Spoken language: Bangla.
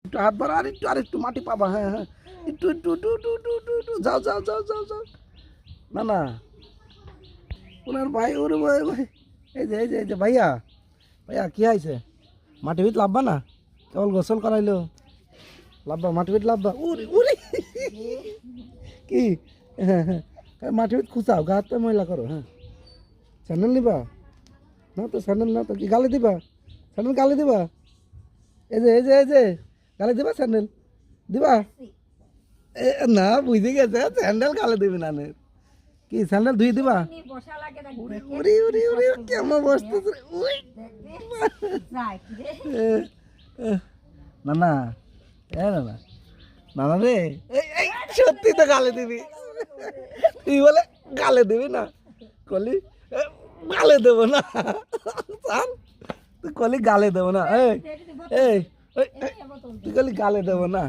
একটু হাত বাড়া, আর একটু মাটি পাবা। হ্যাঁ হ্যাঁ, একটু একটু একটু একটু একটু একটু একটু যাও যাও যাও যাও যাও। না না, ওনার ভাই, ওরে ভাই ভাই, এই যে ভাইয়া, ভাইয়া কি হয়েছে? মাটি ভিত লাভবা না? কেবল গোসল করাইলো, লাভবা মাটি ভিত লাভবা? উরি উরি কি? হ্যাঁ হ্যাঁ, মাটি ভিত খুঁচাও, গা হাত পা ময়লা করো। হ্যাঁ, স্যান্ডেল নিবা? না তো স্যান্ডেল, না তো কি গালে দিবা? স্যান্ডেল গালে দিবা? এই যে গালে দিবা স্যান্ডেল? দিবা? এ না, বুঝে গেছে, স্যান্ডেল গালে দিবি না নে। কি স্যান্ডেল ধুই দিবা? উরি উরি উরি উরি, কেমন বসতেছে রে? উই এ, এ, না না, এ না না, না না রে, এই সত্যি তো গালে দিবি। তুই বলে গালে দিবি না, কলি এ, গালে দেবো না। স্যার, তুই কলি গালে দেবো না? এই এই এই, তুই কলি গালে দেবো না?